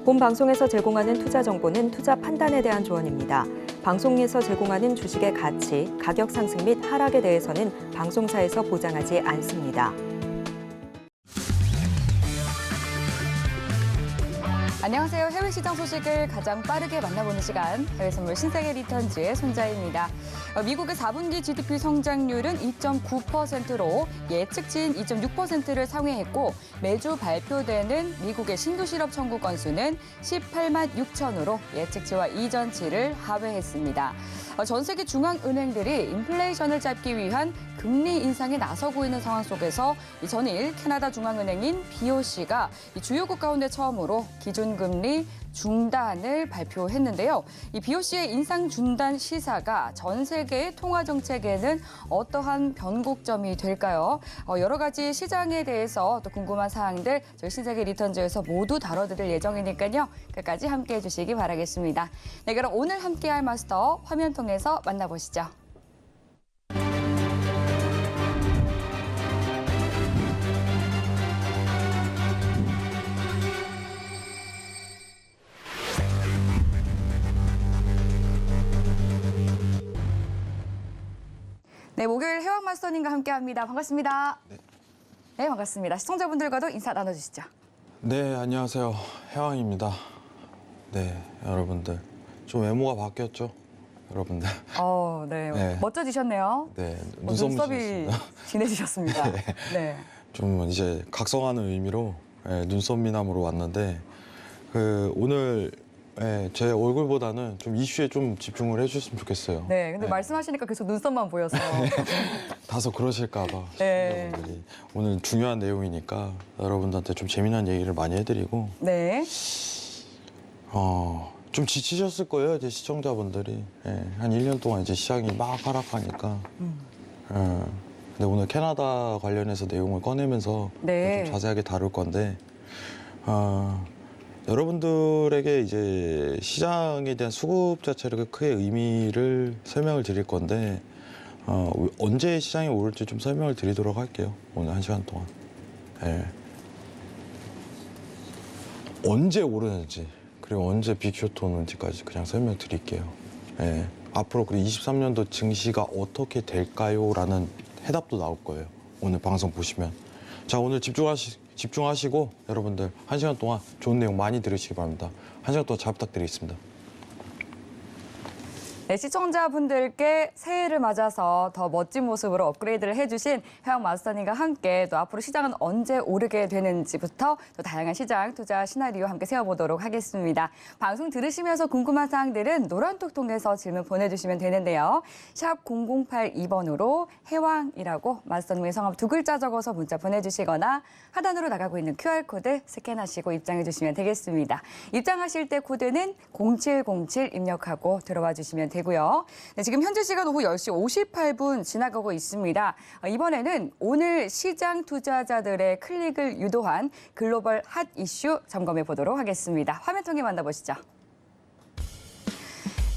본 방송에서 제공하는 투자 정보는 투자 판단에 대한 조언입니다. 방송에서 제공하는 주식의 가치, 가격 상승 및 하락에 대해서는 방송사에서 보장하지 않습니다. 안녕하세요. 해외 시장 소식을 가장 빠르게 만나보는 시간, 해외 선물 신세계 리턴즈의 손자입니다. 미국의 4분기 GDP 성장률은 2.9%로 예측치인 2.6%를 상회했고, 매주 발표되는 미국의 신규 실업 청구 건수는 18만 6천으로 예측치와 이전치를 하회했습니다. 전 세계 중앙은행들이 인플레이션을 잡기 위한 금리 인상에 나서고 있는 상황 속에서 전일 캐나다 중앙은행인 BOC가 주요국 가운데 처음으로 기준금리 중단을 발표했는데요. 이 BOC의 인상 중단 시사가 전 세계의 통화 정책에는 어떠한 변곡점이 될까요? 여러 가지 시장에 대해서 또 궁금한 사항들 저희 신세계 리턴즈에서 모두 다뤄드릴 예정이니까요. 끝까지 함께해 주시기 바라겠습니다. 네, 그럼 오늘 함께할 마스터 화면 통해서 만나보시죠. 네, 목요일 해왕 마스터님과 함께합니다. 반갑습니다. 네, 반갑습니다. 시청자분들과도 인사 나눠주시죠. 네, 안녕하세요. 해왕입니다. 네, 여러분들. 좀 외모가 바뀌었죠? 여러분들. 네. 네. 멋져지셨네요. 네, 눈썹이 진해지셨습니다. 네. 네. 좀 이제 각성하는 의미로 눈썹 미남으로 왔는데, 오늘 제 얼굴보다는 좀 이슈에 좀 집중을 해주셨으면 좋겠어요. 네, 근데 말씀하시니까 계속 눈썹만 보여서. 다소 그러실까봐. 네. 시청자분들이. 오늘 중요한 내용이니까 여러분들한테 좀 재미난 얘기를 많이 해드리고, 네. 좀 지치셨을 거예요, 이제 시청자분들이. 한 1년 동안 이제 시장이 막 하락하니까. 근데 오늘 캐나다 관련해서 내용을 꺼내면서 네. 좀 자세하게 다룰 건데, 여러분들에게 이제 시장에 대한 수급 자체를 크게 의미를 설명을 드릴 건데, 언제 시장이 오를지 좀 설명을 드리도록 할게요. 오늘 1시간 동안. 언제 오르는지, 그리고 언제 빅쇼트 오는지까지 그냥 설명드릴게요. 앞으로 그리고 23년도 증시가 어떻게 될까요? 라는 해답도 나올 거예요. 오늘 방송 보시면. 자, 오늘 집중하시고 여러분들 1시간 동안 좋은 내용 많이 들으시기 바랍니다. 1시간 동안 잘 부탁드리겠습니다. 네, 시청자분들께 새해를 맞아서 더 멋진 모습으로 업그레이드를 해주신 해왕 마스터님과 함께 또 앞으로 시장은 언제 오르게 되는지부터 또 다양한 시장 투자 시나리오 함께 세워보도록 하겠습니다. 방송 들으시면서 궁금한 사항들은 노란톡 통해서 질문 보내주시면 되는데요. 샵 0082번으로 해왕이라고 마스터님의 성함 2글자 적어서 문자 보내주시거나 하단으로 나가고 있는 QR코드 스캔하시고 입장해 주시면 되겠습니다. 입장하실 때 코드는 0707 입력하고 들어와 주시면 되고요. 네, 지금 현재 시간 오후 10시 58분 지나가고 있습니다. 이번에는 오늘 시장 투자자들의 클릭을 유도한 글로벌 핫 이슈 점검해 보도록 하겠습니다. 화면 통해 만나보시죠.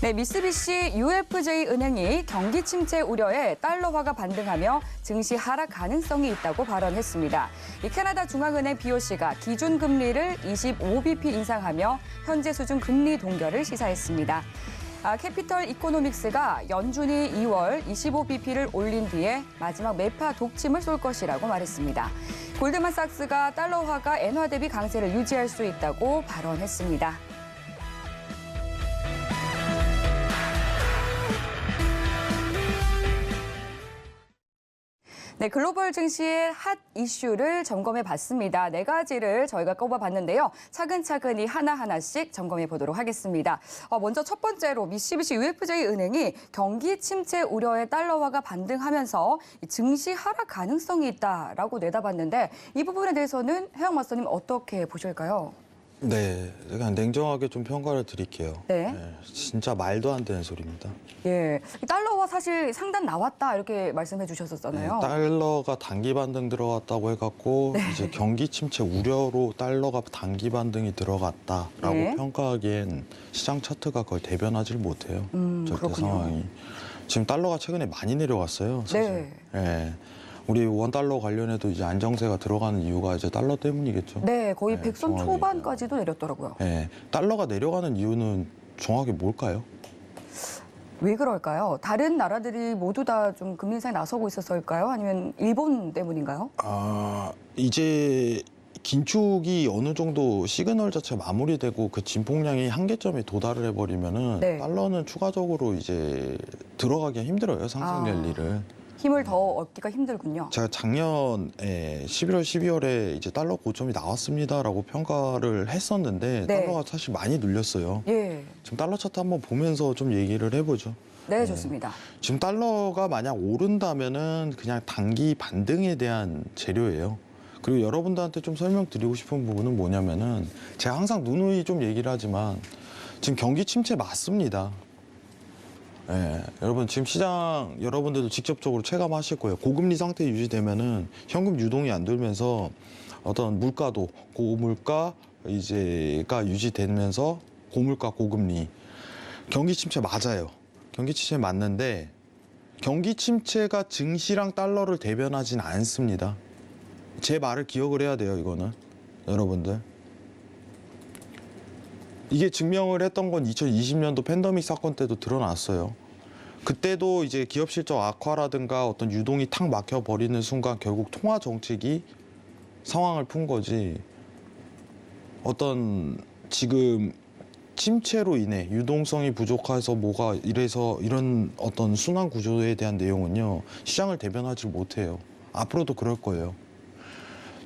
네, 미쓰비시 UFJ 은행이 경기 침체 우려에 달러화가 반등하며 증시 하락 가능성이 있다고 발언했습니다. 이 캐나다 중앙은행 BOC가 기준금리를 25bp 인상하며 현재 수준 금리 동결을 시사했습니다. 캐피털 이코노믹스가 연준이 2월 25bp를 올린 뒤에 마지막 매파 독침을 쏠 것이라고 말했습니다. 골드만삭스가 달러화가 엔화 대비 강세를 유지할 수 있다고 발언했습니다. 네, 글로벌 증시의 핫 이슈를 점검해 봤습니다. 4가지를 저희가 꼽아봤는데요. 차근차근히 하나하나씩 점검해 보도록 하겠습니다. 먼저 첫 번째로 미쓰비시 UFJ 은행이 경기 침체 우려에 달러화가 반등하면서 증시 하락 가능성이 있다라고 내다봤는데 이 부분에 대해서는 해왕 마스터님 어떻게 보실까요? 네, 그냥 냉정하게 좀 평가를 드릴게요. 네. 진짜 말도 안 되는 소리입니다. 예, 달러화 사실 상단 나왔다 이렇게 말씀해 주셨었잖아요. 달러가 단기 반등 들어갔다고 해갖고 이제 경기 침체 우려로 달러가 단기 반등이 들어갔다라고 네. 평가하기엔 시장 차트가 그걸 대변하지를 못해요. 절대 그렇군요. 상황이. 지금 달러가 최근에 많이 내려갔어요. 사실. 네. 우리 원달러 관련해도 이제 안정세가 들어가는 이유가 이제 달러 때문이겠죠. 네, 거의 네, 100선 정확히 초반까지도 내렸더라고요. 네, 달러가 내려가는 이유는 정확히 뭘까요? 왜 그럴까요? 다른 나라들이 모두 다 좀 금리 인상에 나서고 있어서일까요? 아니면 일본 때문인가요? 이제 긴축이 어느 정도 시그널 자체가 마무리되고 그 진폭량이 한계점에 도달을 해버리면은 네. 달러는 추가적으로 이제 들어가기가 힘들어요, 상승 랠리를. 힘을 더 얻기가 힘들군요. 제가 작년에 11월, 12월에 이제 달러 고점이 나왔습니다라고 평가를 했었는데 네. 달러가 사실 많이 눌렸어요. 예, 지금 달러 차트 한번 보면서 좀 얘기를 해보죠. 네, 좋습니다. 지금 달러가 만약 오른다면은 그냥 단기 반등에 대한 재료예요. 그리고 여러분들한테 좀 설명드리고 싶은 부분은 뭐냐면은 제가 항상 누누이 좀 얘기를 하지만 지금 경기 침체 맞습니다. 예, 여러분 지금 시장 여러분들도 직접적으로 체감하실 거예요. 고금리 상태 유지되면은 현금 유동이 안 돌면서 어떤 물가도 고물가 이제가 유지되면서 고물가 고금리 경기 침체 맞아요. 경기 침체 맞는데 경기 침체가 증시랑 달러를 대변하진 않습니다. 제 말을 기억을 해야 돼요, 이거는. 여러분들. 이게 증명을 했던 건 2020년도 팬데믹 사건 때도 드러났어요. 그때도 이제 기업 실적 악화라든가 어떤 유동이 탁 막혀버리는 순간 결국 통화 정책이 상황을 푼 거지. 어떤 지금 침체로 인해 유동성이 부족해서 뭐가 이래서 이런 어떤 순환 구조에 대한 내용은요, 시장을 대변하지 못해요. 앞으로도 그럴 거예요.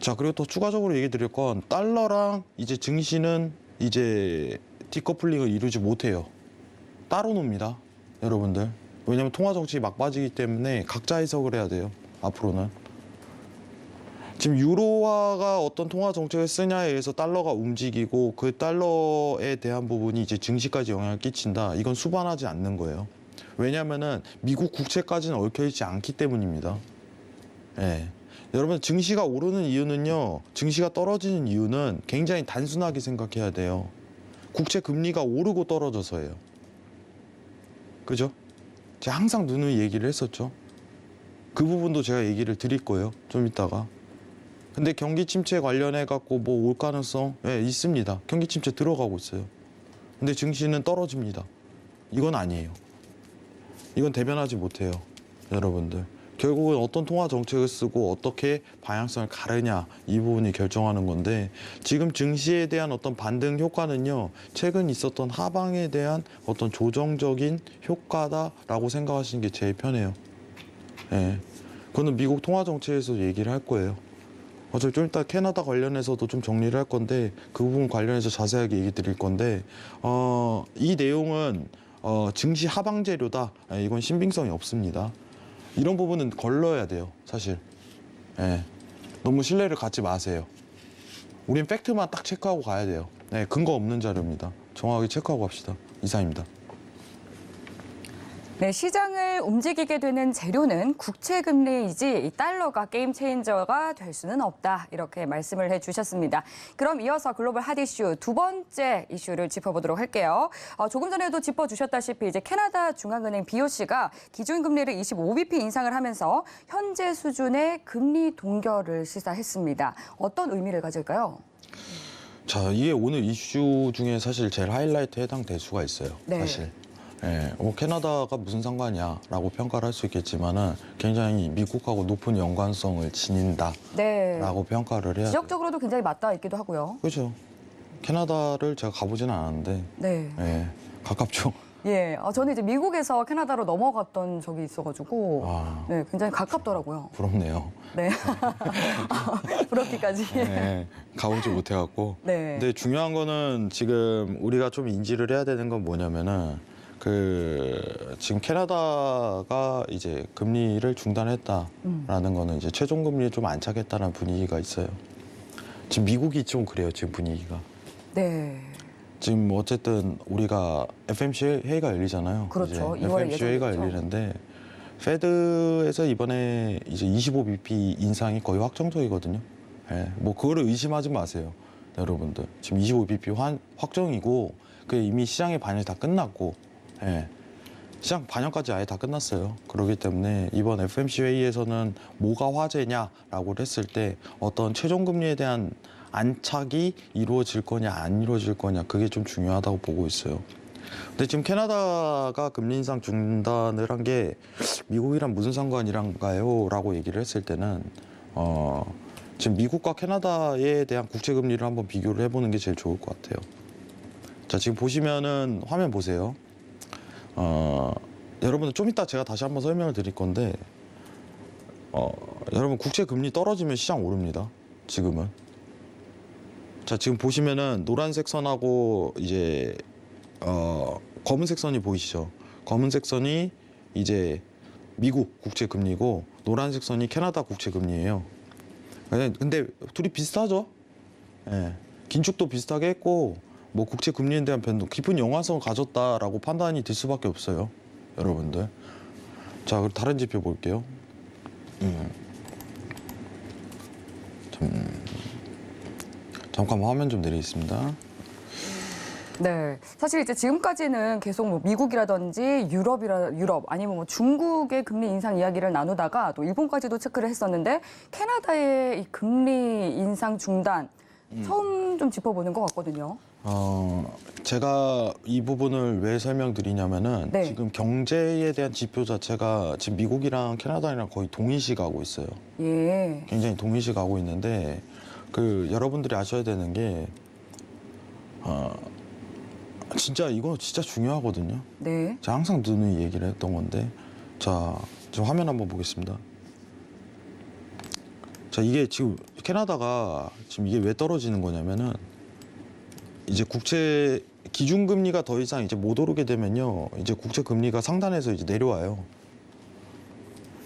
자, 그리고 또 추가적으로 얘기 드릴 건 달러랑 이제 증시는 이제 디커플링을 이루지 못해요. 따로 놉니다, 여러분들. 왜냐하면 통화 정책이 막 빠지기 때문에 각자 해석을 해야 돼요, 앞으로는. 지금 유로화가 어떤 통화 정책을 쓰냐에 의해서 달러가 움직이고 그 달러에 대한 부분이 이제 증시까지 영향을 끼친다. 이건 수반하지 않는 거예요. 왜냐하면은 미국 국채까지는 얽혀있지 않기 때문입니다. 예. 여러분 증시가 오르는 이유는요, 증시가 떨어지는 이유는 굉장히 단순하게 생각해야 돼요. 국채 금리가 오르고 떨어져서예요. 그죠? 제가 항상 누누이 얘기를 했었죠. 그 부분도 제가 얘기를 드릴 거예요, 좀 이따가. 근데 경기 침체 관련해 갖고 뭐 올 가능성 있습니다. 경기 침체 들어가고 있어요. 근데 증시는 떨어집니다. 이건 아니에요. 이건 대변하지 못해요, 여러분들. 결국은 어떤 통화 정책을 쓰고 어떻게 방향성을 가르냐, 이 부분이 결정하는 건데, 지금 증시에 대한 어떤 반등 효과는요, 최근 있었던 하방에 대한 어떤 조정적인 효과다라고 생각하시는 게 제일 편해요. 예. 그거는 미국 통화 정책에서 얘기를 할 거예요. 어차피 좀 이따 캐나다 관련해서도 좀 정리를 할 건데 그 부분 관련해서 자세하게 얘기 드릴 건데, 이 내용은 증시 하방 재료다, 이건 신빙성이 없습니다. 이런 부분은 걸러야 돼요, 사실. 예. 너무 신뢰를 갖지 마세요. 우린 팩트만 딱 체크하고 가야 돼요. 네, 근거 없는 자료입니다. 정확하게 체크하고 갑시다. 이상입니다. 네, 시장을 움직이게 되는 재료는 국채 금리이지 이 달러가 게임 체인저가 될 수는 없다, 이렇게 말씀을 해주셨습니다. 그럼 이어서 글로벌 핫 이슈 두 번째 이슈를 짚어보도록 할게요. 조금 전에도 짚어주셨다시피 이제 캐나다 중앙은행 BOC가 기준금리를 25bp 인상을 하면서 현재 수준의 금리 동결을 시사했습니다. 어떤 의미를 가질까요? 자, 이게 오늘 이슈 중에 사실 제일 하이라이트에 해당될 수가 있어요. 네. 사실. 예, 캐나다가 무슨 상관이야라고 평가를 할 수 있겠지만은 굉장히 미국하고 높은 연관성을 지닌다라고 네. 평가를 해야 돼요. 지역적으로도 굉장히 맞닿아 있기도 하고요. 그렇죠. 캐나다를 제가 가보지는 않았는데, 네. 예, 가깝죠. 예, 저는 이제 미국에서 캐나다로 넘어갔던 적이 있어가지고 네, 굉장히 가깝더라고요. 부럽네요. 네, 부럽기까지. 예, 가보지 못해갖고. 네. 근데 중요한 거는 지금 우리가 좀 인지를 해야 되는 건 뭐냐면은 지금 캐나다가 이제 금리를 중단했다라는 거는 이제 최종 금리를 좀 안착했다는 분위기가 있어요. 지금 미국이 좀 그래요, 지금 분위기가. 네. 지금 어쨌든 우리가 FMC 회의가 열리잖아요. 그렇죠. 이제 2월에 FMC 회의가 예정됐죠. 열리는데 페드에서 이번에 이제 25bp 인상이 거의 확정적이거든요. 예, 뭐 그거를 의심하지 마세요, 여러분들. 지금 25bp 확정이고 그 이미 시장의 반영이 다 끝났고, 예. 시장 반영까지 아예 다 끝났어요. 그렇기 때문에 이번 FOMC 회의에서는 뭐가 화제냐라고 했을 때 어떤 최종 금리에 대한 안착이 이루어질 거냐 안 이루어질 거냐 그게 좀 중요하다고 보고 있어요. 근데 지금 캐나다가 금리 인상 중단을 한 게 미국이랑 무슨 상관이란가요? 라고 얘기를 했을 때는 지금 미국과 캐나다에 대한 국채 금리를 한번 비교를 해보는 게 제일 좋을 것 같아요. 자, 지금 보시면은 화면 보세요. 여러분들 좀 이따 제가 다시 한번 설명을 드릴 건데 여러분 국채 금리 떨어지면 시장 오릅니다. 지금은. 자, 지금 보시면은 노란색 선하고 이제 검은색 선이 보이시죠? 검은색 선이 이제 미국 국채 금리고 노란색 선이 캐나다 국채 금리예요. 근데 둘이 비슷하죠? 예. 긴축도 비슷하게 했고 뭐 국채 금리에 대한 변동 깊은 연관성을 가졌다라고 판단이 될 수밖에 없어요, 여러분들. 자, 그리고 다른 지표 볼게요. 잠깐 화면 좀 내리겠습니다. 네, 사실 이제 지금까지는 계속 뭐 미국이라든지 유럽 아니면 뭐 중국의 금리 인상 이야기를 나누다가 또 일본까지도 체크를 했었는데 캐나다의 이 금리 인상 중단 처음 좀 짚어보는 것 같거든요. 제가 이 부분을 왜 설명드리냐면은 네. 지금 경제에 대한 지표 자체가 지금 미국이랑 캐나다랑 거의 동일시 가고 있어요. 예. 굉장히 동일시 가고 있는데 그 여러분들이 아셔야 되는 게 진짜 이거 진짜 중요하거든요. 네. 제가 항상 누누이 얘기를 했던 건데 자, 지금 화면 한번 보겠습니다. 자, 이게 지금 캐나다가 지금 이게 왜 떨어지는 거냐면은 이제 국채 기준금리가 더 이상 이제 못 오르게 되면요. 이제 국채 금리가 상단에서 이제 내려와요.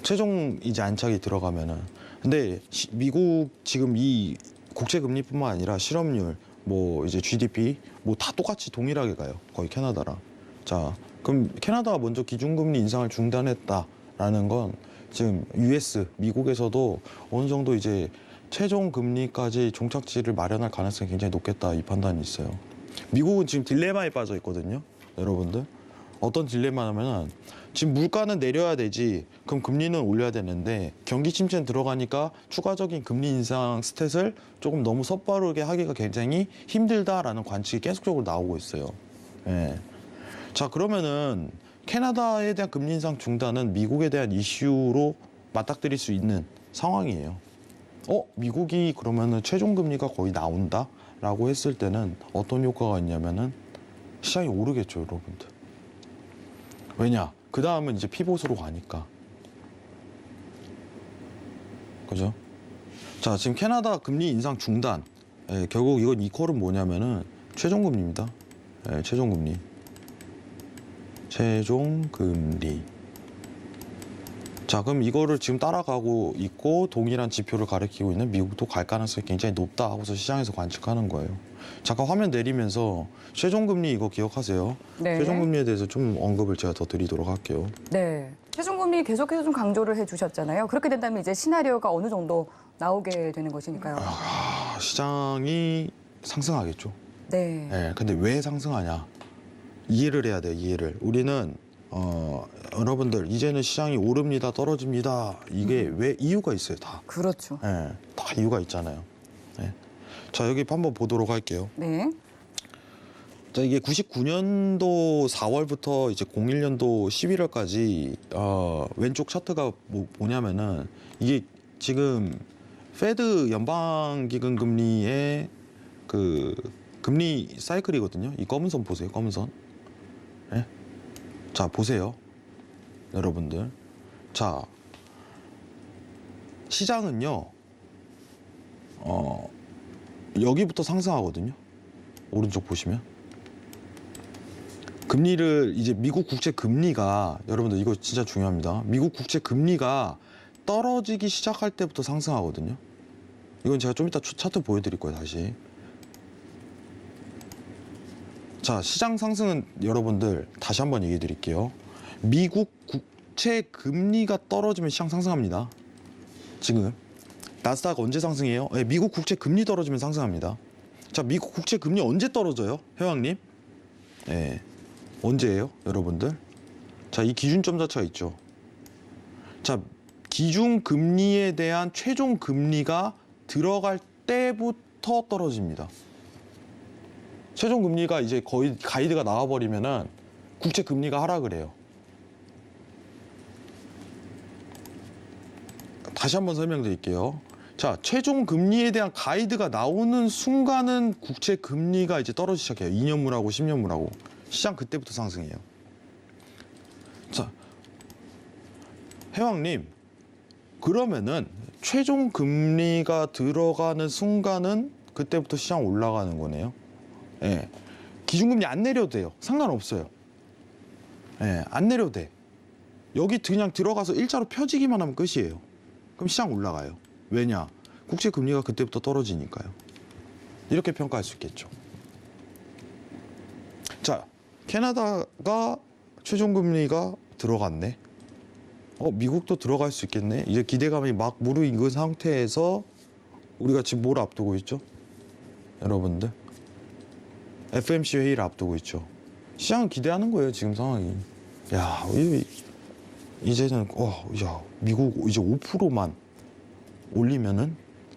최종 이제 안착이 들어가면은. 근데 미국 지금 이 국채 금리뿐만 아니라 실업률, 뭐 이제 GDP 뭐 다 똑같이 동일하게 가요. 거의 캐나다랑. 자, 그럼 캐나다가 먼저 기준금리 인상을 중단했다라는 건 지금 US 미국에서도 어느 정도 이제 최종 금리까지 종착지를 마련할 가능성이 굉장히 높겠다 이 판단이 있어요. 미국은 지금 딜레마에 빠져 있거든요, 여러분들. 어떤 딜레마냐면은 지금 물가는 내려야 되지, 그럼 금리는 올려야 되는데 경기 침체는 들어가니까 추가적인 금리 인상 스탯을 조금 너무 섣부르게 하기가 굉장히 힘들다라는 관측이 계속적으로 나오고 있어요. 예. 자, 그러면은 캐나다에 대한 금리 인상 중단은 미국에 대한 이슈로 맞닥뜨릴 수 있는 상황이에요. 미국이 그러면은 최종 금리가 거의 나온다라고 했을 때는 어떤 효과가 있냐면은 시장이 오르겠죠, 여러분들. 왜냐? 그 다음은 이제 피봇으로 가니까. 그죠? 자, 지금 캐나다 금리 인상 중단. 결국 이건 이퀄은 뭐냐면은 최종 금리입니다. 최종 금리. 최종 금리. 자, 그럼 이거를 지금 따라가고 있고 동일한 지표를 가리키고 있는 미국도 갈 가능성이 굉장히 높다 하고서 시장에서 관측하는 거예요. 잠깐 화면 내리면서 최종금리 이거 기억하세요. 네. 최종금리에 대해서 좀 언급을 제가 더 드리도록 할게요. 네. 최종금리 계속해서 좀 강조를 해주셨잖아요. 그렇게 된다면 이제 시나리오가 어느 정도 나오게 되는 것이니까요. 시장이 상승하겠죠. 네. 네, 근데 왜 상승하냐? 이해를 해야 돼요, 이해를. 우리는 여러분들 이제는 시장이 오릅니다, 떨어집니다. 이게 왜 이유가 있어요, 다. 그렇죠. 네, 다 이유가 있잖아요. 네. 자, 여기 한번 보도록 할게요. 네. 자, 이게 99년도 4월부터 이제 01년도 11월까지 왼쪽 차트가 뭐냐면은 이게 지금 페드 연방기금 금리의 그 금리 사이클이거든요. 이 검은 선 보세요, 검은 선. 네? 자, 보세요, 여러분들. 자, 시장은요, 여기부터 상승하거든요. 오른쪽 보시면. 금리를 이제 미국 국채 금리가, 여러분들 이거 진짜 중요합니다. 미국 국채 금리가 떨어지기 시작할 때부터 상승하거든요. 이건 제가 좀 이따 차트 보여드릴 거예요, 다시. 자, 시장 상승은 여러분들 다시 한번 얘기해 드릴게요. 미국 국채 금리가 떨어지면 시장 상승합니다. 지금 나스닥 언제 상승해요? 네, 미국 국채 금리 떨어지면 상승합니다. 자, 미국 국채 금리 언제 떨어져요, 회왕님? 네, 언제예요, 여러분들? 자, 이 기준점 자체가 있죠. 자, 기준 금리에 대한 최종 금리가 들어갈 때부터 떨어집니다. 최종 금리가 이제 거의 가이드가 나와버리면은 국채 금리가 하락을 해요. 다시 한번 설명드릴게요. 자, 최종 금리에 대한 가이드가 나오는 순간은 국채 금리가 이제 떨어지기 시작해요. 2년물하고 10년물하고. 시장 그때부터 상승해요. 자, 해왕님, 그러면은 최종 금리가 들어가는 순간은 그때부터 시장 올라가는 거네요. 예. 기준금리 안 내려도 돼요. 상관없어요. 예, 안 내려도 돼. 여기 그냥 들어가서 일자로 펴지기만 하면 끝이에요. 그럼 시장 올라가요. 왜냐? 국채 금리가 그때부터 떨어지니까요. 이렇게 평가할 수 있겠죠. 자, 캐나다가 최종 금리가 들어갔네. 미국도 들어갈 수 있겠네. 이제 기대감이 막 무르익은 상태에서 우리가 지금 뭘 앞두고 있죠? 여러분들, FMC 회의를 앞두고 있죠. 시장은 기대하는 거예요, 지금 상황이. 야, 이제는 야, 미국 이제 5%만 올리면은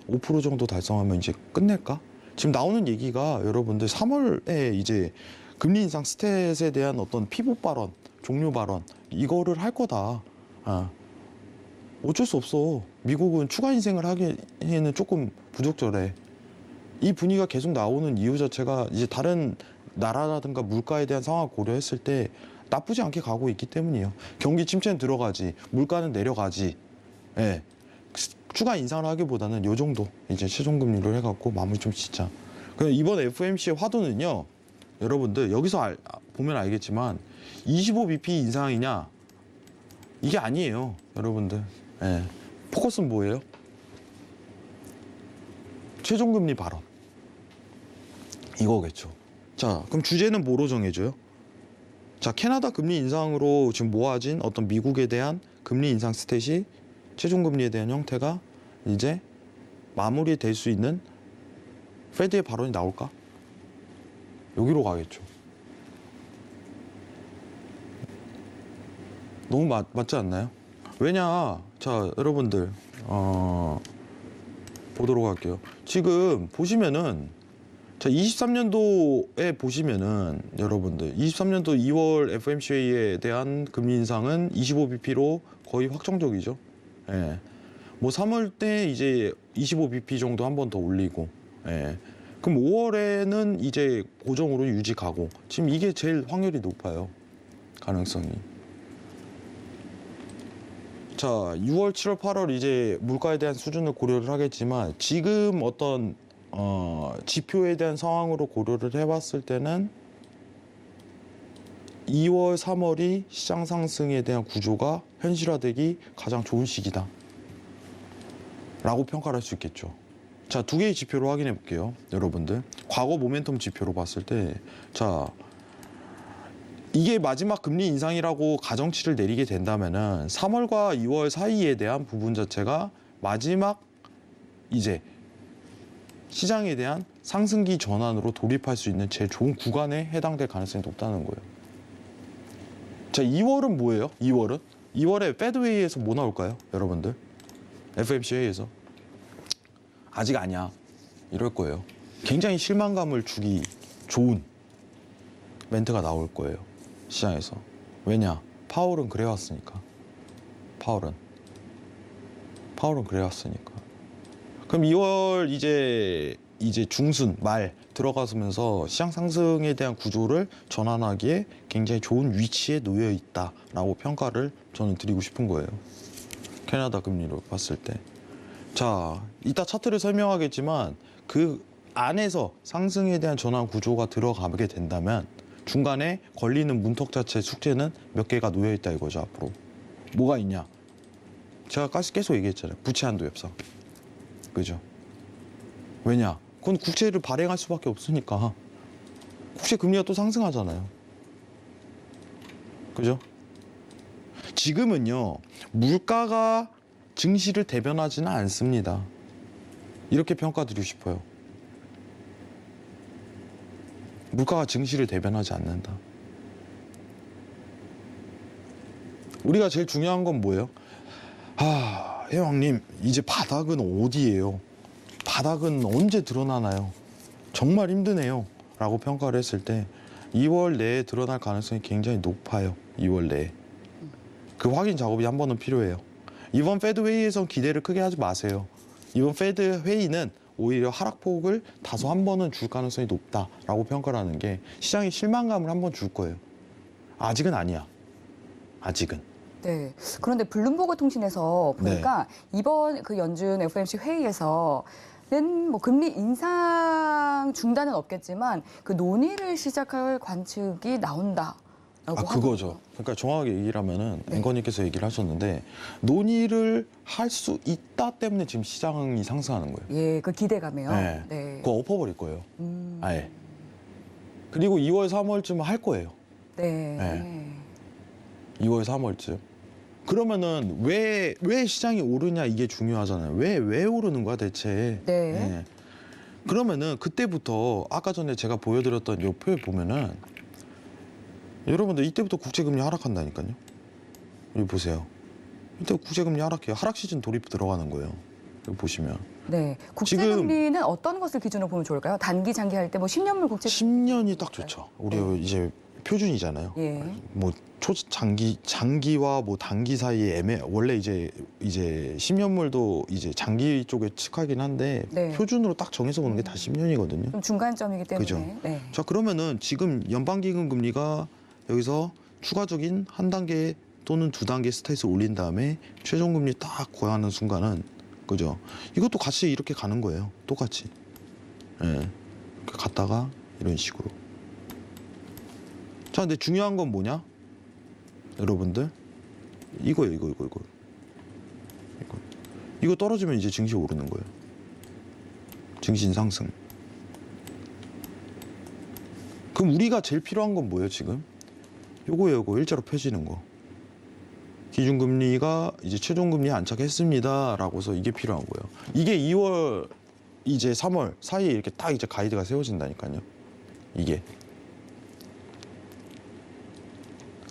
5% 정도 달성하면 이제 끝낼까? 지금 나오는 얘기가 여러분들 3월에 이제 금리 인상 스탯에 대한 어떤 피복 발언, 종료 발언 이거를 할 거다. 어쩔 수 없어. 미국은 추가 인생을 하기에는 조금 부적절해. 이 분위기가 계속 나오는 이유 자체가 이제 다른 나라라든가 물가에 대한 상황을 고려했을 때 나쁘지 않게 가고 있기 때문이에요. 경기 침체는 들어가지, 물가는 내려가지. 예. 추가 인상을 하기보다는 요 정도 이제 최종 금리로 해갖고 마무리 좀 짓자. 그럼 이번 FOMC의 화두는요, 여러분들 여기서 보면 알겠지만 25bp 인상이냐 이게 아니에요, 여러분들. 예. 포커스는 뭐예요? 최종 금리 발언 이거겠죠. 자, 그럼 주제는 뭐로 정해져요? 자, 캐나다 금리 인상으로 지금 모아진 어떤 미국에 대한 금리 인상 스탯이 최종 금리에 대한 형태가 이제 마무리될 수 있는 페드의 발언이 나올까? 여기로 가겠죠. 너무 맞지 않나요? 왜냐? 자, 여러분들 보도록 할게요. 지금 보시면은 자, 23년도에 보시면은 여러분들 23년도 2월 FOMC 회의에 대한 금리 인상은 25bp로 거의 확정적이죠. 예. 뭐 3월 때 이제 25bp 정도 한 번 더 올리고, 예. 그럼 5월에는 이제 고정으로 유지가고, 지금 이게 제일 확률이 높아요. 가능성이. 자, 6월, 7월, 8월 이제 물가에 대한 수준을 고려를 하겠지만 지금 어떤 지표에 대한 상황으로 고려를 해봤을 때는 2월, 3월이 시장 상승에 대한 구조가 현실화되기 가장 좋은 시기다 라고 평가를 할 수 있겠죠. 자, 두 개의 지표로 확인해 볼게요, 여러분들. 과거 모멘텀 지표로 봤을 때, 자, 이게 마지막 금리 인상이라고 가정치를 내리게 된다면은 3월과 2월 사이에 대한 부분 자체가 마지막 이제 시장에 대한 상승기 전환으로 돌입할 수 있는 제일 좋은 구간에 해당될 가능성이 높다는 거예요. 자, 2월은 뭐예요? 2월에 페드 회의에서 뭐 나올까요, 여러분들? FOMC 회의에서 아직 아니야 이럴 거예요. 굉장히 실망감을 주기 좋은 멘트가 나올 거예요, 시장에서. 왜냐? 파월은 그래왔으니까. 파월은 그래왔으니까. 그럼 2월 이제 중순 말 들어가면서 시장 상승에 대한 구조를 전환하기에 굉장히 좋은 위치에 놓여 있다라고 평가를 저는 드리고 싶은 거예요, 캐나다 금리로 봤을 때. 자, 이따 차트를 설명하겠지만 그 안에서 상승에 대한 전환 구조가 들어가게 된다면 중간에 걸리는 문턱 자체 숙제는 몇 개가 놓여 있다 이거죠. 앞으로 뭐가 있냐? 제가 계속 얘기했잖아요. 부채 한도 협상. 그죠? 왜냐? 그건 국채를 발행할 수밖에 없으니까. 국채 금리가 또 상승하잖아요. 그죠? 지금은요, 물가가 증시를 대변하지는 않습니다. 이렇게 평가드리고 싶어요. 물가가 증시를 대변하지 않는다. 우리가 제일 중요한 건 뭐예요? 회왕님, 이제 바닥은 어디예요? 바닥은 언제 드러나나요? 정말 힘드네요. 라고 평가를 했을 때 2월 내에 드러날 가능성이 굉장히 높아요. 2월 내에. 그 확인 작업이 한 번은 필요해요. 이번 페드 회의에선 기대를 크게 하지 마세요. 이번 페드 회의는 오히려 하락폭을 다소 한 번은 줄 가능성이 높다라고 평가를 하는 게 시장이 실망감을 한 번 줄 거예요. 아직은 아니야. 아직은. 네. 그런데 블룸버그 통신에서 보니까 이번 그 연준 FOMC 회의에서는 뭐 금리 인상 중단은 없겠지만 그 논의를 시작할 관측이 나온다. 그거죠. 그러니까 정확하게 얘기를 하면은 네. 앵커님께서 얘기를 하셨는데 논의를 할 수 있다 때문에 지금 시장이 상승하는 거예요. 예, 그 기대감이요. 네. 네. 그거 엎어버릴 거예요. 음, 아예. 그리고 2월, 3월쯤 할 거예요. 네. 네. 2월, 3월쯤. 그러면은 왜 시장이 오르냐 이게 중요하잖아요. 왜 오르는 거야 대체. 네. 그러면은 그때부터 아까 전에 제가 보여드렸던 이 표에 보면은 여러분들 이때부터 국제금리 하락한다니까요. 여기 보세요. 이때 국제금리 하락해요. 하락 시즌 돌입 들어가는 거예요. 여기 보시면. 네. 국제금리는 어떤 것을 기준으로 보면 좋을까요? 단기, 장기 할 때 뭐 10년물 국제 10년이 딱 좋죠. 우리 네. 이제 표준이잖아요. 예. 뭐 장기와 뭐 단기 사이에 원래 이제 10년물도 이제 장기 쪽에 측하긴 한데 네. 표준으로 딱 정해서 보는 게 다 10년이거든요. 좀 중간점이기 때문에. 그죠. 네. 자, 그러면은 지금 연방기금 금리가 여기서 추가적인 한 단계 또는 두 단계 스탯을 올린 다음에 최종 금리 딱 고하는 순간은 그죠. 이것도 같이 이렇게 가는 거예요. 똑같이. 예. 갔다가 이런 식으로. 자, 근데 중요한 건 뭐냐? 여러분들 이거예요. 이거 떨어지면 이제 증시 오르는 거예요. 증시 상승. 그럼 우리가 제일 필요한 건 뭐예요 지금? 요거 일자로 펴지는 거. 기준금리가 이제 최종금리에 안착했습니다라고서 이게 필요한 거예요. 이게 2월 이제 3월 사이에 이렇게 딱 이제 가이드가 세워진다니까요. 이게.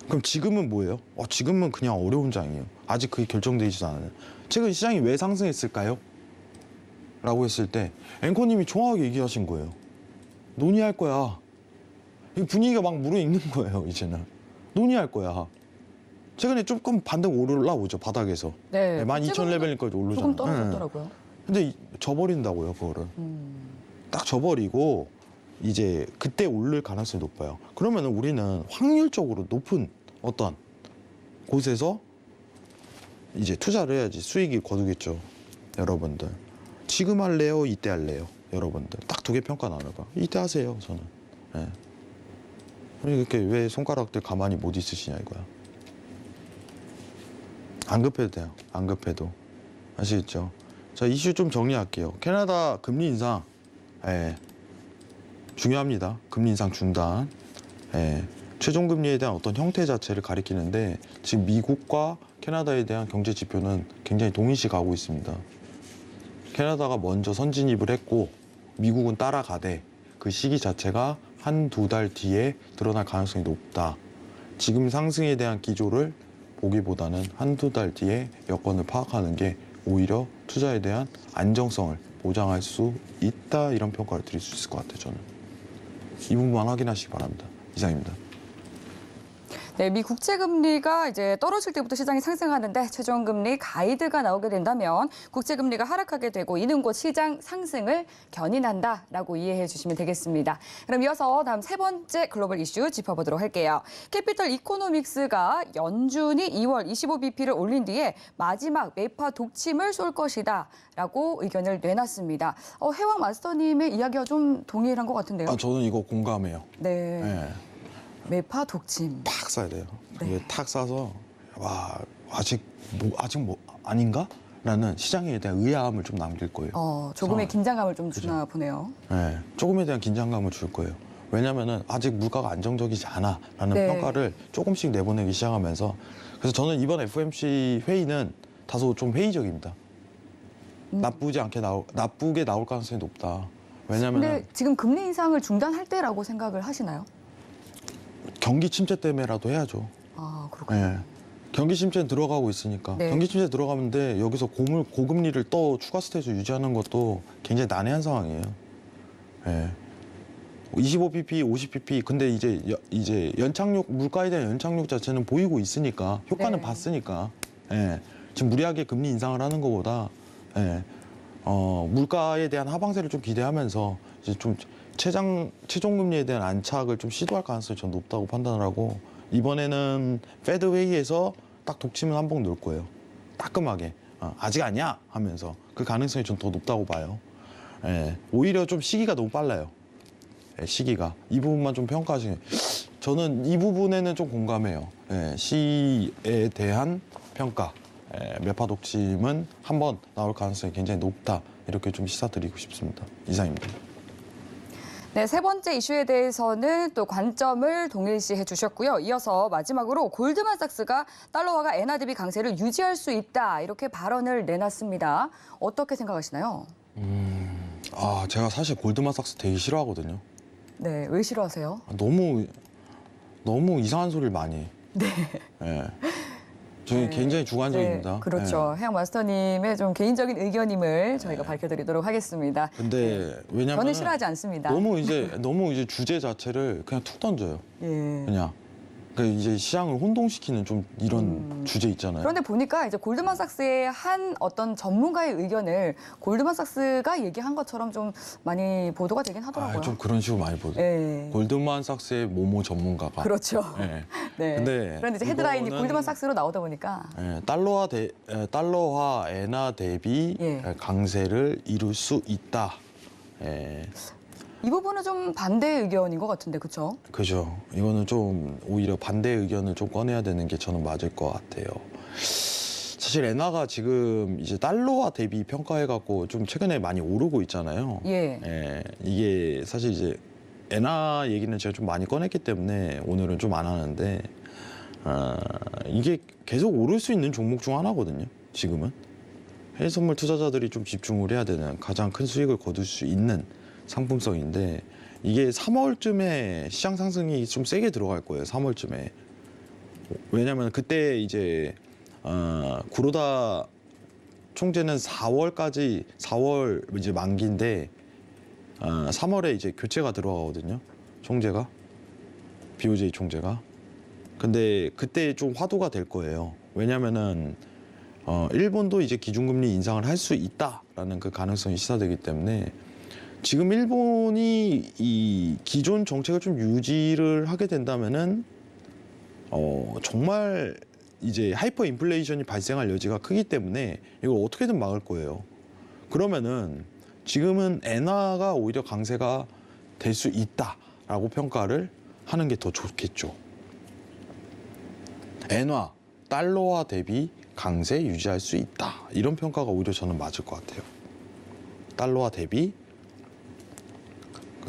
그럼 지금은 뭐예요? 지금은 그냥 어려운 장이에요. 아직 그게 결정되지도 않아요. 최근 시장이 왜 상승했을까요? 라고 했을 때 앵커님이 정확하게 얘기하신 거예요. 논의할 거야. 이 분위기가 막 무르익는 거예요. 이제는. 논의할 거야. 최근에 조금 반등 올라오죠. 바닥에서. 네. 12,000 레벨까지 오르잖아요. 조금 떨어졌더라고요. 근데 져버린다고요. 그거를. 딱 져버리고 이제 그때 오를 가능성이 높아요. 그러면 우리는 확률적으로 높은 어떤 곳에서 이제 투자를 해야지 수익이 거두겠죠. 여러분들. 지금 할래요? 이때 할래요? 여러분들. 딱 두 개 평가 나눠봐. 이때 하세요. 저는. 네. 이렇게 왜 손가락들 가만히 못 있으시냐 이거야. 안 급해도 돼요. 안 급해도. 아시겠죠? 자, 이슈 좀 정리할게요. 캐나다 금리 인상. 중요합니다. 금리 인상 중단. 최종 금리에 대한 어떤 형태 자체를 가리키는데 지금 미국과 캐나다에 대한 경제 지표는 굉장히 동일시 가고 있습니다. 캐나다가 먼저 선진입을 했고 미국은 따라가되 그 시기 자체가 한두 달 뒤에 드러날 가능성이 높다. 지금 상승에 대한 기조를 보기보다는 한두 달 뒤에 여건을 파악하는 게 오히려 투자에 대한 안정성을 보장할 수 있다. 이런 평가를 드릴 수 있을 것 같아요. 저는. 이 부분만 확인하시기 바랍니다. 이상입니다. 네, 미 국채금리가 이제 떨어질 때부터 시장이 상승하는데 최종금리 가이드가 나오게 된다면 국채금리가 하락하게 되고 이는 곧 시장 상승을 견인한다라고 이해해 주시면 되겠습니다. 그럼 이어서 다음 세 번째 글로벌 이슈 짚어보도록 할게요. 캐피털 이코노믹스가 연준이 2월 25bp를 올린 뒤에 마지막 매파 독침을 쏠 것이다라고 의견을 내놨습니다. 해왕 마스터님의 이야기와 좀 동일한 것 같은데요. 저는 이거 공감해요. 네. 매파 독침. 탁 쏴야 돼요. 네. 이게 탁 쏴서 와 아직 뭐 아닌가? 라는 시장에 대한 의아함을 좀 남길 거예요. 조금의 자, 긴장감을 좀 주나 보네요. 네, 조금에 대한 긴장감을 줄 거예요. 왜냐면은 아직 물가가 안정적이지 않아라는 네. 평가를 조금씩 내보내기 시작하면서 그래서 저는 이번 FOMC 회의는 다소 좀 회의적입니다. 나쁘게 나올 가능성이 높다. 왜냐면은 근데 지금 금리 인상을 중단할 때라고 생각을 하시나요? 경기 침체 때문에라도 해야죠. 아, 그렇군요. 네. 경기 침체는 들어가고 있으니까 네. 경기 침체 들어가는데 여기서 고금리를 또 추가 스테이지 유지하는 것도 굉장히 난해한 상황이에요. 예. 25pp, 50pp 근데 이제 연착륙 물가에 대한 연착륙 자체는 보이고 있으니까 효과는 네. 봤으니까 예. 지금 무리하게 금리 인상을 하는 것보다 예. 물가에 대한 하방세를 좀 기대하면서 이제 좀 최종 금리에 대한 안착을 좀 시도할 가능성이 전 높다고 판단을 하고 이번에는 페드 회의에서 딱 독침을 한 번 넣을 거예요. 따끔하게 아직 아니야 하면서 그 가능성이 전 더 높다고 봐요. 예. 오히려 좀 시기가 너무 빨라요. 예, 시기가 이 부분만 좀 평가하시면 저는 이 부분에는 좀 공감해요. 예, 시에 대한 평가 매파 독침은 한 번 나올 가능성이 굉장히 높다 이렇게 좀 시사드리고 싶습니다. 이상입니다. 네, 세 번째 이슈에 대해서는 또 관점을 동일시해 주셨고요. 이어서 마지막으로 골드만삭스가 달러화가 엔화 대비 강세를 유지할 수 있다 이렇게 발언을 내놨습니다. 어떻게 생각하시나요? 제가 사실 골드만삭스 되게 싫어하거든요. 네, 왜 싫어하세요? 너무 이상한 소리를 많이 해. 네. 예. 저희 굉장히 주관적입니다. 네, 그렇죠. 해양 마스터님의 좀 개인적인 의견임을 저희가 밝혀드리도록 하겠습니다. 근데 왜냐면 저는 싫어하지 않습니다. 너무 이제 주제 자체를 그냥 툭 던져요. 예. 그냥 그러니까 이제 시장을 혼동시키는 좀 이런 주제 있잖아요. 그런데 보니까 이제 골드만삭스의 한 어떤 전문가의 의견을 골드만삭스가 얘기한 것처럼 좀 많이 보도가 되긴 하더라고요. 좀 그런 식으로 많이 보죠. 예. 골드만삭스의 모모 전문가가. 그렇죠. 예. 네. 근데 그런데 이제 헤드라인이 이거는- 골드만삭스로 나오다 보니까 예, 달러화 엔화 대비 예. 강세를 이룰 수 있다. 예. 이 부분은 좀 반대 의견인 것 같은데, 그렇죠? 그죠. 이거는 좀 오히려 반대 의견을 좀 꺼내야 되는 게 저는 맞을 것 같아요. 사실 엔화가 지금 이제 달러화 대비 평가해갖고 좀 최근에 많이 오르고 있잖아요. 예. 예, 이게 사실 이제 엔화 얘기는 제가 좀 많이 꺼냈기 때문에 오늘은 좀 안 하는데 이게 계속 오를 수 있는 종목 중 하나거든요. 지금은 해외 선물 투자자들이 좀 집중을 해야 되는 가장 큰 수익을 거둘 수 있는 상품성인데 이게 3월쯤에 시장 상승이 좀 세게 들어갈 거예요. 3월쯤에. 왜냐하면 그때 이제 구로다 총재는 4월 이제 만기인데 3월에 이제 교체가 들어가거든요. 총재가 BOJ 총재가. 근데 그때 좀 화두가 될 거예요. 왜냐면은 일본도 이제 기준금리 인상을 할 수 있다라는 그 가능성이 시사되기 때문에 지금 일본이 이 기존 정책을 좀 유지를 하게 된다면은 정말 이제 하이퍼 인플레이션이 발생할 여지가 크기 때문에 이걸 어떻게든 막을 거예요. 그러면은 지금은 엔화가 오히려 강세가 될 수 있다라고 평가를 하는 게 더 좋겠죠. 엔화, 달러화 대비 강세 유지할 수 있다. 이런 평가가 오히려 저는 맞을 것 같아요. 달러화 대비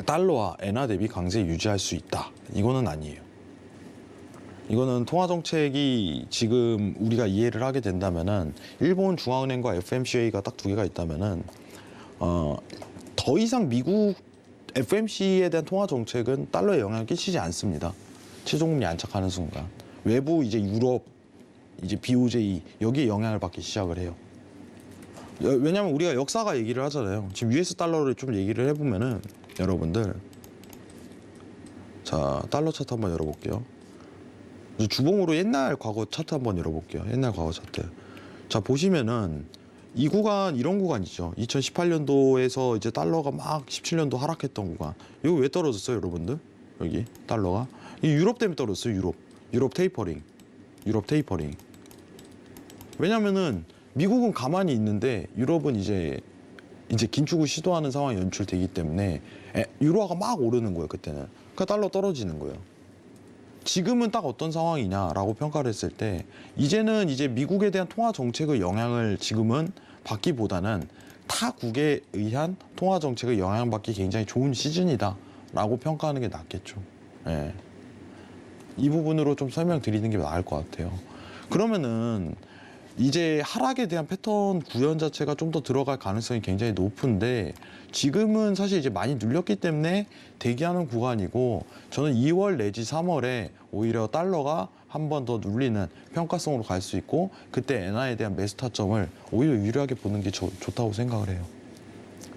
달러와 엔화 대비 강세 유지할 수 있다. 이거는 아니에요. 이거는 통화 정책이 지금 우리가 이해를 하게 된다면은 일본 중앙은행과 FMCA가 딱 두 개가 있다면은 더 이상 미국 FMC에 대한 통화 정책은 달러에 영향을 끼치지 않습니다. 최종금리 안착하는 순간 외부 이제 유럽 이제 BOJ 여기에 영향을 받기 시작을 해요. 왜냐하면 우리가 역사가 얘기를 하잖아요. 지금 US 달러를 좀 얘기를 해보면은 여러분들 자 달러 차트 한번 열어볼게요. 이제 주봉으로 옛날 과거 차트 한번 열어볼게요. 옛날 과거 차트. 자 보시면은 이 구간 이런 구간이죠. 2018년도에서 이제 달러가 막 17년도 하락했던 구간. 이거 왜 떨어졌어요, 여러분들? 여기 달러가 이 유럽 때문에 떨어졌어요. 유럽 테이퍼링. 왜냐면은 미국은 가만히 있는데 유럽은 이제 긴축을 시도하는 상황이 연출되기 때문에 유로화가 막 오르는 거예요. 그때는. 그러니까 달러 떨어지는 거예요. 지금은 딱 어떤 상황이냐라고 평가를 했을 때 이제는 이제 미국에 대한 통화 정책의 영향을 지금은 받기보다는 타국에 의한 통화 정책의 영향받기 굉장히 좋은 시즌이다라고 평가하는 게 낫겠죠. 예. 이 부분으로 좀 설명드리는 게 나을 것 같아요. 그러면은 이제 하락에 대한 패턴 구현 자체가 좀 더 들어갈 가능성이 굉장히 높은데 지금은 사실 이제 많이 눌렸기 때문에 대기하는 구간이고 저는 2월 내지 3월에 오히려 달러가 한 번 더 눌리는 평가성으로 갈 수 있고 그때 엔화에 대한 매수 타점을 오히려 유리하게 보는 게 좋다고 생각을 해요.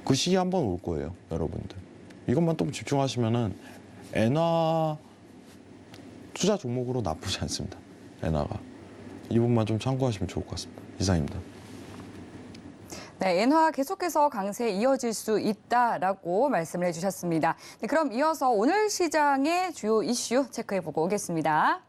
그 시기 한 번 올 거예요, 여러분들. 이것만 좀 집중하시면은 엔화 투자 종목으로 나쁘지 않습니다. 엔화가. 이 부분만 좀 참고하시면 좋을 것 같습니다. 이상입니다. 네, 엔화 계속해서 강세 이어질 수 있다라고 말씀을 해주셨습니다. 네, 그럼 이어서 오늘 시장의 주요 이슈 체크해보고 오겠습니다.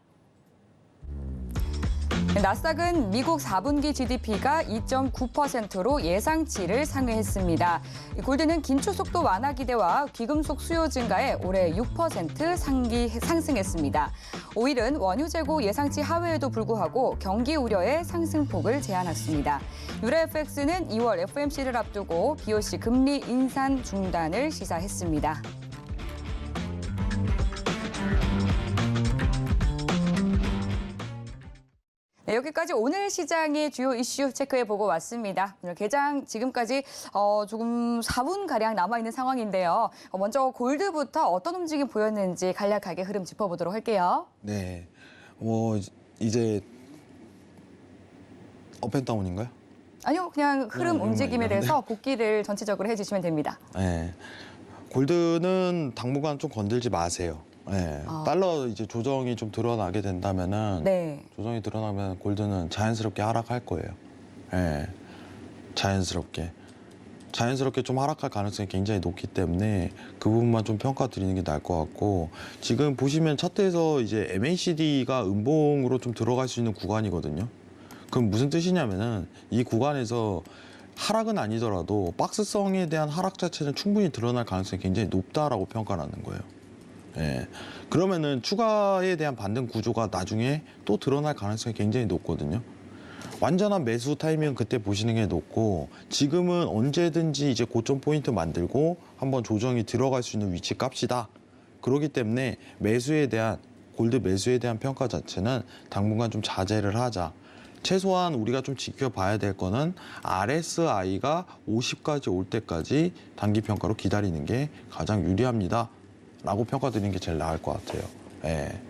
네, 나스닥은 미국 4분기 GDP가 2.9%로 예상치를 상회했습니다. 골드는 긴축 속도 완화 기대와 귀금속 수요 증가에 올해 6% 상승했습니다. 오일은 원유 재고 예상치 하회에도 불구하고 경기 우려에 상승폭을 제한했습니다. 유라FX는 2월 FOMC를 앞두고 BOC 금리 인상 중단을 시사했습니다. 네, 여기까지 오늘 시장의 주요 이슈 체크해보고 왔습니다. 오늘 개장 지금까지 조금 4분가량 남아있는 상황인데요. 먼저 골드부터 어떤 움직임 보였는지 간략하게 흐름 짚어보도록 할게요. 네. 이제 업앤다운인가요? 아니요, 그냥 흐름 움직임에 이런데. 대해서 복기를 전체적으로 해주시면 됩니다. 네. 골드는 당분간 좀 건들지 마세요. 네. 달러 이제 조정이 좀 드러나게 된다면은 네. 조정이 드러나면 골드는 자연스럽게 하락할 거예요. 네. 자연스럽게 좀 하락할 가능성이 굉장히 높기 때문에 그 부분만 좀 평가드리는 게 나을 것 같고 지금 보시면 차트에서 이제 MACD가 음봉으로 좀 들어갈 수 있는 구간이거든요. 그럼 무슨 뜻이냐면은 이 구간에서 하락은 아니더라도 박스성에 대한 하락 자체는 충분히 드러날 가능성이 굉장히 높다라고 평가하는 거예요. 예. 그러면은 추가에 대한 반등 구조가 나중에 또 드러날 가능성이 굉장히 높거든요. 완전한 매수 타이밍은 그때 보시는 게 높고 지금은 언제든지 이제 고점 포인트 만들고 한번 조정이 들어갈 수 있는 위치 값이다. 그렇기 때문에 골드 매수에 대한 평가 자체는 당분간 좀 자제를 하자. 최소한 우리가 좀 지켜봐야 될 거는 RSI가 50까지 올 때까지 단기 평가로 기다리는 게 가장 유리합니다. 라고 평가드리는 게 제일 나을 것 같아요. 예.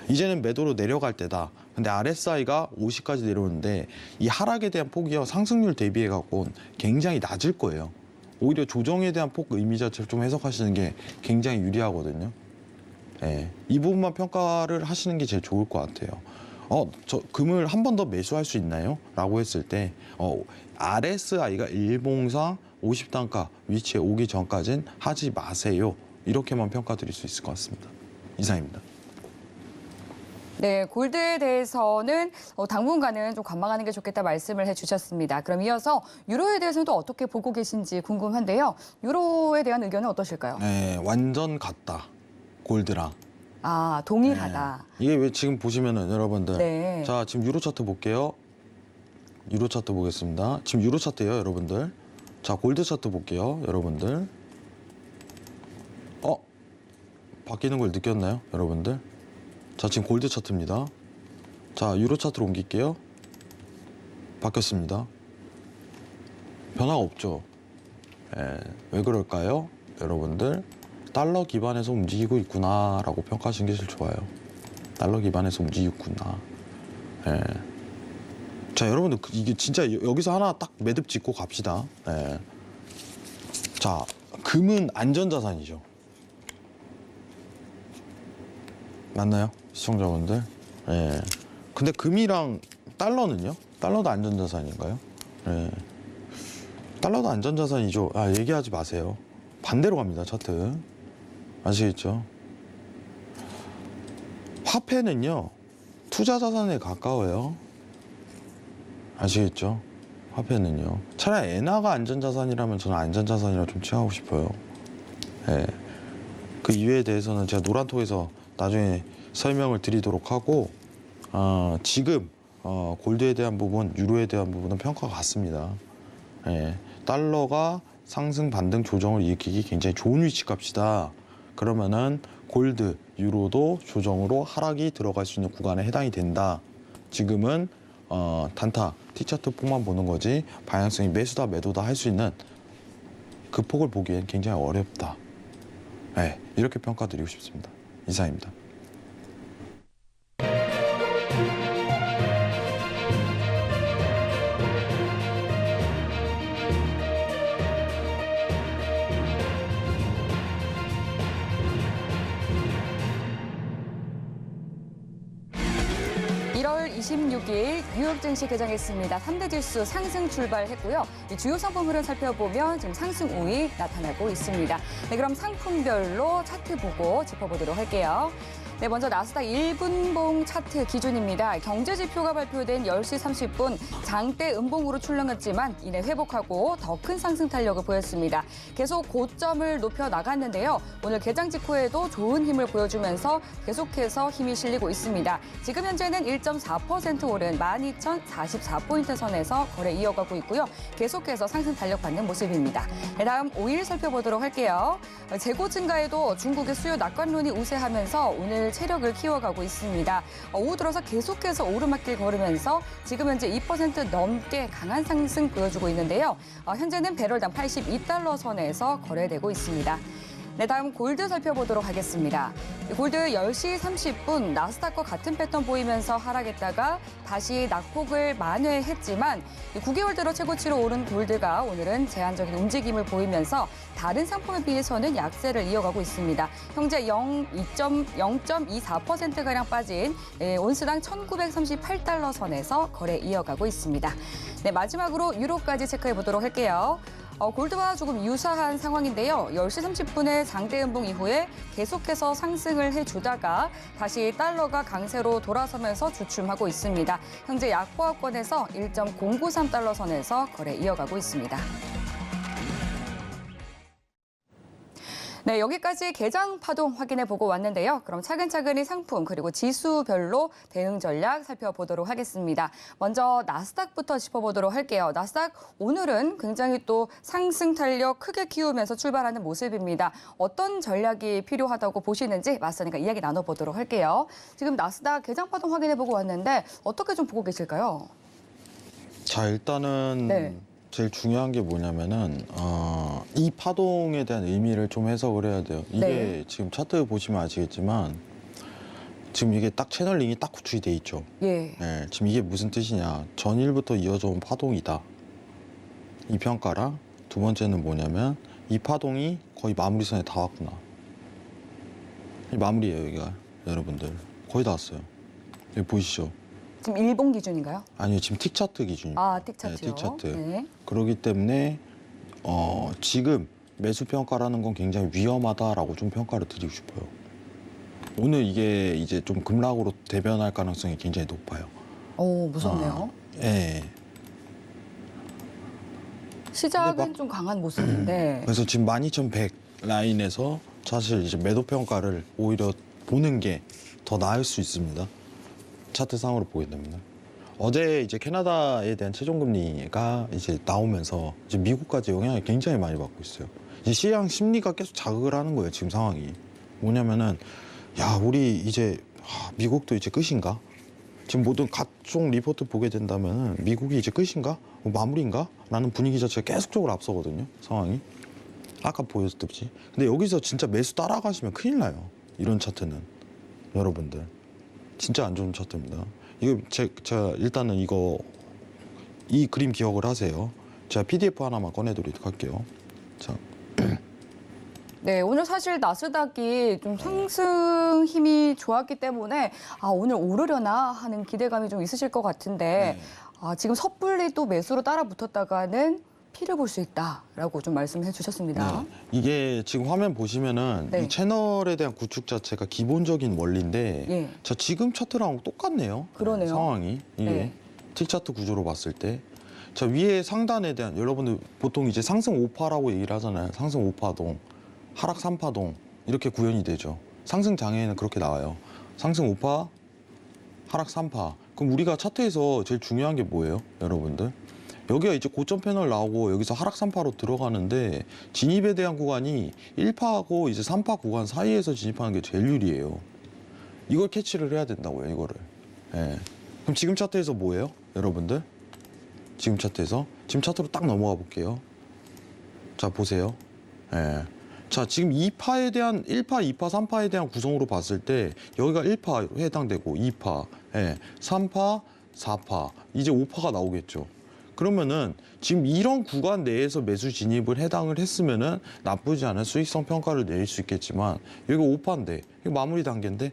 이제는 매도로 내려갈 때다. 근데 RSI가 50까지 내려오는데 이 하락에 대한 폭이요 상승률 대비해 갖고는 굉장히 낮을 거예요. 오히려 조정에 대한 폭 의미 자체를 좀 해석하시는 게 굉장히 유리하거든요. 예. 이 부분만 평가를 하시는 게 제일 좋을 것 같아요. 저 금을 한 번 더 매수할 수 있나요? 라고 했을 때 RSI가 일봉상 50단가 위치에 오기 전까지는 하지 마세요. 이렇게만 평가드릴 수 있을 것 같습니다. 이상입니다. 네, 골드에 대해서는 당분간은 좀 관망하는 게 좋겠다 말씀을 해주셨습니다. 그럼 이어서 유로에 대해서는 또 어떻게 보고 계신지 궁금한데요. 유로에 대한 의견은 어떠실까요? 네, 완전 같다. 골드랑. 아, 동일하다. 네. 이게 왜 지금 보시면은 여러분들. 네. 자, 지금 유로 차트 볼게요. 유로 차트 보겠습니다. 지금 유로 차트예요, 여러분들. 자, 골드 차트 볼게요, 여러분들. 바뀌는 걸 느꼈나요, 여러분들? 자, 지금 골드 차트입니다. 자, 유로 차트로 옮길게요. 바뀌었습니다. 변화가 없죠. 왜 그럴까요, 여러분들? 달러 기반에서 움직이고 있구나라고 평가하시는 게 제일 좋아요. 달러 기반에서 움직이고 있구나. 자, 여러분들 이게 진짜 여기서 하나 딱 매듭 짓고 갑시다. 자, 금은 안전자산이죠. 맞나요? 시청자분들? 예. 근데 금이랑 달러는요? 달러도 안전자산인가요? 예. 달러도 안전자산이죠. 얘기하지 마세요. 반대로 갑니다, 차트. 아시겠죠? 화폐는요, 투자자산에 가까워요. 아시겠죠? 화폐는요. 차라리 엔화가 안전자산이라면 저는 안전자산이라고 좀 칭하고 싶어요. 예. 그 이유에 대해서는 제가 노란톡에서 나중에 설명을 드리도록 하고 지금 골드에 대한 부분, 유로에 대한 부분은 평가가 같습니다. 예, 달러가 상승 반등 조정을 일으키기 굉장히 좋은 위치 값이다. 그러면은 골드, 유로도 조정으로 하락이 들어갈 수 있는 구간에 해당이 된다. 지금은 단타, T차트 폭만 보는 거지 방향성이 매수다 매도다 할 수 있는 그 폭을 보기엔 굉장히 어렵다. 예, 이렇게 평가드리고 싶습니다. 이상입니다. 16일 뉴욕 증시 개장했습니다. 3대 지수 상승 출발했고요. 이 주요 상품으로 살펴보면 지금 상승 우위 나타나고 있습니다. 네, 그럼 상품별로 차트 보고 짚어보도록 할게요. 네, 먼저 나스닥 1분봉 차트 기준입니다. 경제 지표가 발표된 10시 30분 장대 음봉으로 출렁였지만 이내 회복하고 더 큰 상승 탄력을 보였습니다. 계속 고점을 높여 나갔는데요. 오늘 개장 직후에도 좋은 힘을 보여주면서 계속해서 힘이 실리고 있습니다. 지금 현재는 1.4% 오른 12,044포인트 선에서 거래 이어가고 있고요. 계속해서 상승 탄력 받는 모습입니다. 네, 다음 5일 살펴보도록 할게요. 재고 증가에도 중국의 수요 낙관론이 우세하면서 오늘 체력을 키워가고 있습니다. 오후 들어서 계속해서 오르막길 걸으면서 지금 현재 2% 넘게 강한 상승 보여주고 있는데요. 현재는 배럴당 82달러 선에서 거래되고 있습니다. 네, 다음 골드 살펴보도록 하겠습니다. 골드 10시 30분 나스닥과 같은 패턴 보이면서 하락했다가 다시 낙폭을 만회했지만 9개월 들어 최고치로 오른 골드가 오늘은 제한적인 움직임을 보이면서 다른 상품에 비해서는 약세를 이어가고 있습니다. 현재 0.24%가량 빠진 온스당 1,938달러 선에서 거래 이어가고 있습니다. 네, 마지막으로 유로까지 체크해 보도록 할게요. 골드와 조금 유사한 상황인데요. 10시 30분에 장대 음봉 이후에 계속해서 상승을 해주다가 다시 달러가 강세로 돌아서면서 주춤하고 있습니다. 현재 약보합권에서 1.093달러 선에서 거래 이어가고 있습니다. 네, 여기까지 개장 파동 확인해 보고 왔는데요. 그럼 차근차근히 상품 그리고 지수별로 대응 전략 살펴보도록 하겠습니다. 먼저 나스닥부터 짚어보도록 할게요. 나스닥 오늘은 굉장히 또 상승 탄력 크게 키우면서 출발하는 모습입니다. 어떤 전략이 필요하다고 보시는지 맞서니까 이야기 나눠보도록 할게요. 지금 나스닥 개장 파동 확인해 보고 왔는데 어떻게 좀 보고 계실까요? 자, 일단은 네. 제일 중요한 게 뭐냐면은 이 파동에 대한 의미를 좀 해석을 해야 돼요. 이게 네. 지금 차트 보시면 아시겠지만 지금 이게 딱 채널링이 딱 구축이 돼 있죠. 예. 네, 지금 이게 무슨 뜻이냐. 전일부터 이어져 온 파동이다. 이 평가랑 두 번째는 뭐냐면 이 파동이 거의 마무리선에 다 왔구나. 이 마무리예요, 여기가. 여러분들. 거의 다 왔어요. 여기 보이시죠? 지금 일본 기준인가요? 아니요, 지금 틱 차트 기준입니다. 아, 틱 차트요. 네, 틱 차트. 네. 그렇기 때문에 지금 매수 평가라는 건 굉장히 위험하다라고 좀 평가를 드리고 싶어요. 오늘 이게 이제 좀 급락으로 대변할 가능성이 굉장히 높아요. 오, 무섭네요. 예. 시작은 근데 막- 좀 강한 모습인데. 그래서 지금 12,100 라인에서 사실 이제 매도 평가를 오히려 보는 게 더 나을 수 있습니다. 차트상으로 보게 됩니다. 어제 이제 캐나다에 대한 최종금리가 이제 나오면서 이제 미국까지 영향을 굉장히 많이 받고 있어요. 이제 시장 심리가 계속 자극을 하는 거예요, 지금 상황이. 뭐냐면은, 야, 우리 이제, 미국도 이제 끝인가? 지금 모든 각종 리포트 보게 된다면은 미국이 이제 끝인가? 마무리인가? 라는 분위기 자체가 계속적으로 앞서거든요, 상황이. 아까 보였듯이. 근데 여기서 진짜 매수 따라가시면 큰일 나요. 이런 차트는. 여러분들. 진짜 안 좋은 차트입니다. 이거 제가 일단은 이 그림 기억을 하세요. 제가 PDF 하나만 꺼내드리도록 할게요. 자, 네, 오늘 사실 나스닥이 좀 상승 힘이 좋았기 때문에 오늘 오르려나 하는 기대감이 좀 있으실 것 같은데 지금 섣불리 또 매수로 따라 붙었다가는 피를 볼 수 있다라고 좀 말씀해 주셨습니다. 네. 이게 지금 화면 보시면은 네. 이 채널에 대한 구축 자체가 기본적인 원리인데 예. 자, 지금 차트랑 똑같네요. 그러네요. 상황이 이게 네. 틱 차트 구조로 봤을 때. 자, 위에 상단에 대한 여러분들 보통 이제 상승 5파라고 얘기를 하잖아요. 상승 5파동, 하락 3파동 이렇게 구현이 되죠. 상승 장애에는 그렇게 나와요. 상승 5파, 하락 3파. 그럼 우리가 차트에서 제일 중요한 게 뭐예요, 여러분들? 여기가 이제 고점 패널 나오고 여기서 하락 3파로 들어가는데 진입에 대한 구간이 1파하고 이제 3파 구간 사이에서 진입하는 게 제일 유리해요. 이걸 캐치를 해야 된다고요, 이거를. 예. 그럼 지금 차트에서 뭐예요, 여러분들? 지금 차트에서? 지금 차트로 딱 넘어가 볼게요. 자, 보세요. 예. 자, 지금 2파에 대한 1파, 2파, 3파에 대한 구성으로 봤을 때 여기가 1파 해당되고 2파, 예, 3파, 4파, 이제 5파가 나오겠죠. 그러면은 지금 이런 구간 내에서 매수 진입을 해당을 했으면은 나쁘지 않은 수익성 평가를 내릴 수 있겠지만 여기가 5파인데 이거 마무리 단계인데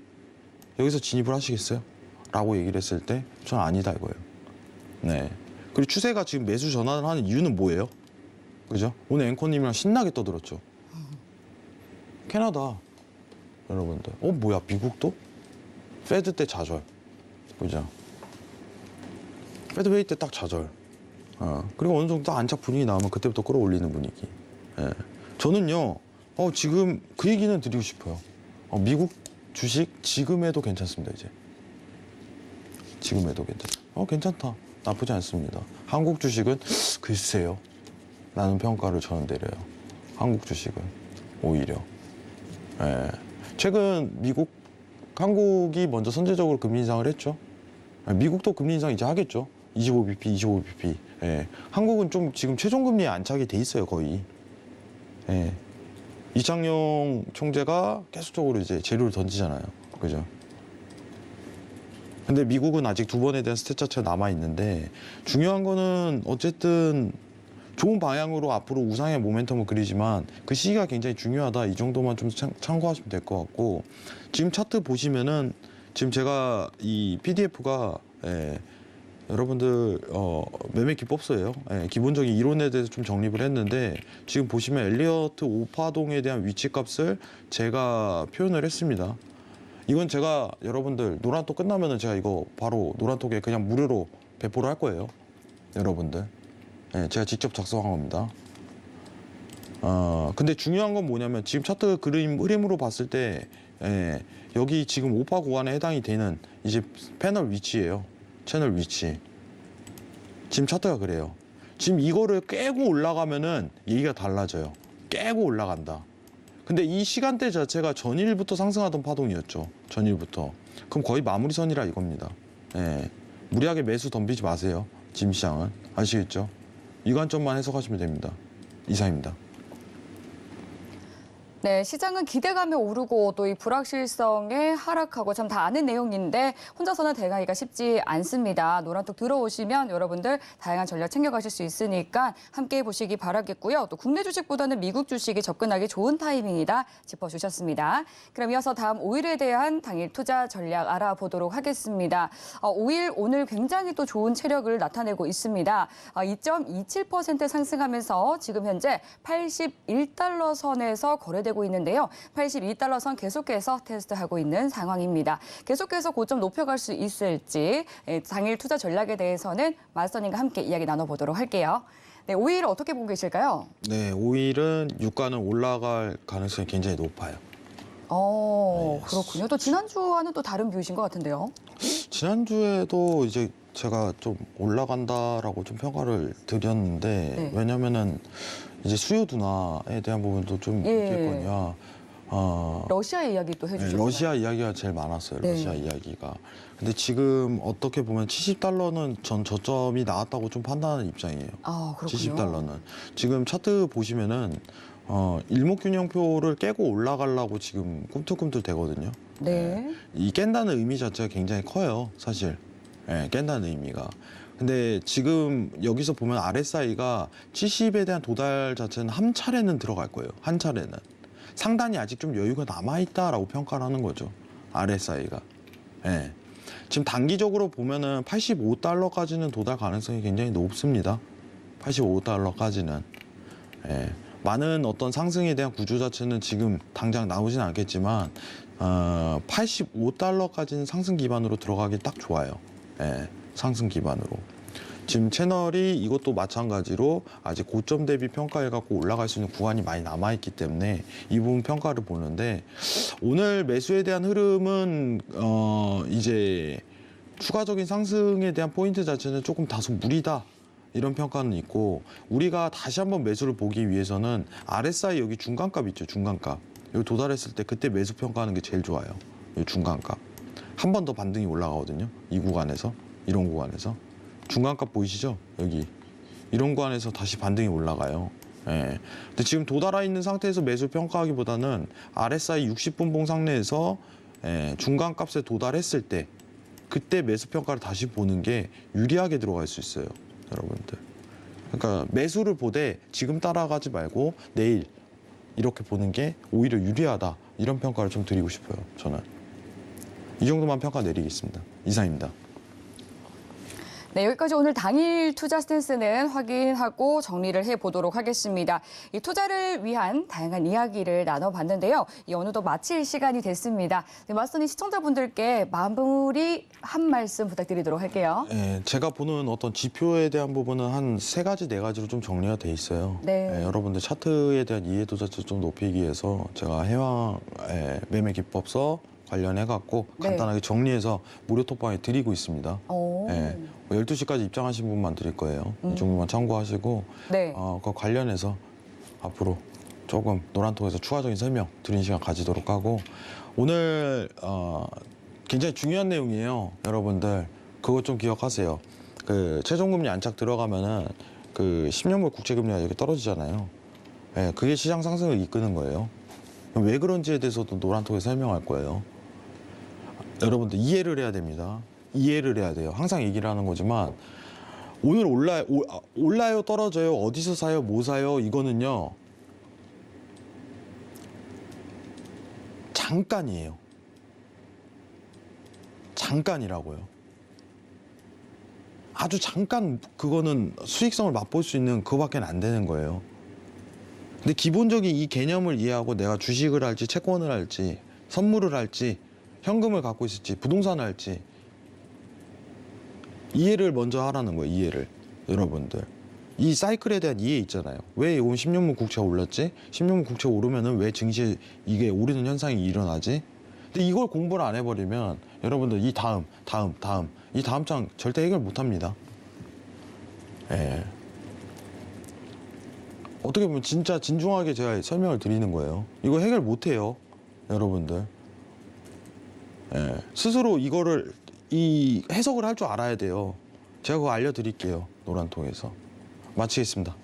여기서 진입을 하시겠어요? 라고 얘기를 했을 때 저는 아니다 이거예요. 네. 그리고 추세가 지금 매수 전환을 하는 이유는 뭐예요? 그죠? 오늘 앵커님이랑 신나게 떠들었죠. 캐나다 여러분들. 뭐야 미국도? 페드 때 좌절. 그죠? 페드 회의 때 딱 좌절. 그리고 어느 정도 딱 안착 분위기 나오면 그때부터 끌어올리는 분위기. 예. 저는요, 지금 그 얘기는 드리고 싶어요. 미국 주식 지금 해도 괜찮습니다, 이제. 지금 해도 괜찮다. 괜찮다. 나쁘지 않습니다. 한국 주식은 글쎄요. 라는 평가를 저는 내려요. 한국 주식은 오히려. 예. 최근 한국이 먼저 선제적으로 금리 인상을 했죠. 미국도 금리 인상 이제 하겠죠. 25bp. 예. 한국은 좀 지금 최종금리에 안착이 돼 있어요, 거의. 예. 이창용 총재가 계속적으로 이제 재료를 던지잖아요. 그죠? 근데 미국은 아직 두 번에 대한 스탯 자체가 남아있는데 중요한 거는 어쨌든 좋은 방향으로 앞으로 우상의 모멘텀을 그리지만 그 시기가 굉장히 중요하다. 이 정도만 좀 참고하시면 될 것 같고 지금 차트 보시면은 지금 제가 이 PDF가 여러분들 매매 기법서예요. 기본적인 이론에 대해서 좀 정립을 했는데 지금 보시면 엘리어트 5파동에 대한 위치값을 제가 표현을 했습니다. 이건 제가 여러분들 노란톡 끝나면은 제가 이거 바로 노란톡에 그냥 무료로 배포를 할 거예요. 여러분들. 제가 직접 작성한 겁니다. 근데 중요한 건 뭐냐면 지금 차트 흐름으로 봤을 때 여기 지금 5파 구간에 해당이 되는 이제 패널 위치예요. 채널 위치. 지금 차트가 그래요. 지금 이거를 깨고 올라가면은 얘기가 달라져요. 깨고 올라간다. 근데 이 시간대 자체가 전일부터 상승하던 파동이었죠. 전일부터. 그럼 거의 마무리선이라 이겁니다. 무리하게 매수 덤비지 마세요. 지금 시장은. 아시겠죠? 이 관점만 해석하시면 됩니다. 이상입니다. 네, 시장은 기대감에 오르고 또 이 불확실성에 하락하고 참 다 아는 내용인데 혼자서는 대응하기가 쉽지 않습니다. 노란톡 들어오시면 여러분들 다양한 전략 챙겨가실 수 있으니까 함께 보시기 바라겠고요. 또 국내 주식보다는 미국 주식이 접근하기 좋은 타이밍이다 짚어주셨습니다. 그럼 이어서 다음 5일에 대한 당일 투자 전략 알아보도록 하겠습니다. 5일 오늘 굉장히 또 좋은 체력을 나타내고 있습니다. 2.27% 상승하면서 지금 현재 81달러 선에서 거래되고 있는데요. 82달러 선 계속해서 테스트하고 있는 상황입니다. 계속해서 고점 높여갈 수 있을지 당일 투자 전략에 대해서는 마스터님과 함께 이야기 나눠보도록 할게요. 네, 5일 어떻게 보고 계실까요? 네, 5일은 유가는 올라갈 가능성이 굉장히 높아요. 그렇군요. 또 지난주와는 또 다른 뷰이신 것 같은데요. 지난주에도 이제 제가 좀 올라간다라고 좀 평가를 드렸는데 왜냐면은 이제 수요 둔화에 대한 부분도 좀 있겠거든요. 러시아 이야기 또 해주셨어요. 러시아 이야기가 제일 많았어요. 러시아 이야기가. 근데 지금 어떻게 보면 70달러는 전 저점이 나왔다고 좀 판단하는 입장이에요. 그렇군요. 70달러는. 지금 차트 보시면은 일목균형표를 깨고 올라가려고 지금 꿈틀꿈틀 되거든요. 네. 이 깬다는 의미 자체가 굉장히 커요, 사실. 깬다는 의미가. 근데 지금 여기서 보면 RSI가 70에 대한 도달 자체는 한 차례는 들어갈 거예요. 한 차례는. 상단이 아직 좀 여유가 남아있다라고 평가를 하는 거죠. RSI가. 지금 단기적으로 보면은 85달러까지는 도달 가능성이 굉장히 높습니다. 85달러까지는. 많은 어떤 상승에 대한 구조 자체는 지금 당장 나오진 않겠지만 85달러까지는 상승 기반으로 들어가기 딱 좋아요. 상승 기반으로. 지금 채널이 이것도 마찬가지로 아직 고점 대비 평가해갖고 올라갈 수 있는 구간이 많이 남아있기 때문에 이 부분 평가를 보는데 오늘 매수에 대한 흐름은 이제 추가적인 상승에 대한 포인트 자체는 조금 다소 무리다. 이런 평가는 있고 우리가 다시 한번 매수를 보기 위해서는 RSI 여기 중간값 있죠. 중간값. 여기 도달했을 때 그때 매수 평가하는 게 제일 좋아요. 이 중간값. 한 번 더 반등이 올라가거든요. 이 구간에서. 이런 구간에서. 중간값 보이시죠? 여기. 이런 구간에서 다시 반등이 올라가요. 근데 지금 도달해 있는 상태에서 매수 평가하기보다는 RSI 60분봉 상내에서 중간값에 도달했을 때 그때 매수 평가를 다시 보는 게 유리하게 들어갈 수 있어요. 여러분들. 그러니까 매수를 보되 지금 따라가지 말고 내일 이렇게 보는 게 오히려 유리하다. 이런 평가를 좀 드리고 싶어요. 저는. 이 정도만 평가 내리겠습니다. 이상입니다. 네, 여기까지 오늘 당일 투자 스탠스는 확인하고 정리를 해보도록 하겠습니다. 이 투자를 위한 다양한 이야기를 나눠봤는데요. 어느덧 마칠 시간이 됐습니다. 네, 마스터님 시청자분들께 마무리 한 말씀 부탁드리도록 할게요. 예, 제가 보는 어떤 지표에 대한 부분은 한 3가지, 4가지로 좀 정리가 돼 있어요. 네. 예, 여러분들 차트에 대한 이해도 자체를 좀 높이기 위해서 제가 해왕 매매 기법서 관련해갖고 네. 간단하게 정리해서 무료 톡방에 드리고 있습니다. 오. 예, 12시까지 입장하신 분만 드릴 거예요. 이 정도만 참고하시고 네. 그 관련해서 앞으로 조금 노란톡에서 추가적인 설명 드리는 시간 가지도록 하고 오늘 굉장히 중요한 내용이에요. 여러분들 그것 좀 기억하세요. 그 최종금리 안착 들어가면은 그 10년물 국채금리가 이렇게 떨어지잖아요. 예, 그게 시장 상승을 이끄는 거예요. 왜 그런지에 대해서도 노란톡에 설명할 거예요. 여러분들 이해를 해야 됩니다. 이해를 해야 돼요. 항상 얘기를 하는 거지만 오늘 올라요, 떨어져요, 어디서 사요, 뭐 사요 이거는요. 잠깐이에요. 잠깐이라고요. 아주 잠깐 그거는 수익성을 맛볼 수 있는 그거밖에 안 되는 거예요. 근데 기본적인 이 개념을 이해하고 내가 주식을 할지 채권을 할지 선물을 할지 현금을 갖고 있을지 부동산을 할지 이해를 먼저 하라는 거예요. 이해를. 여러분들 이 사이클에 대한 이해 있잖아요. 왜 오늘 10년물 국채가 올랐지? 10년물 국채가 오르면은 왜 증시에 이게 오르는 현상이 일어나지? 근데 이걸 공부를 안 해버리면 여러분들 이 다음 이 다음 장 절대 해결 못합니다. 예. 어떻게 보면 진짜 진중하게 제가 설명을 드리는 거예요. 이거 해결 못해요, 여러분들. 예. 스스로 이거를 이 해석을 할 줄 알아야 돼요. 제가 그거 알려드릴게요, 노란통에서. 마치겠습니다.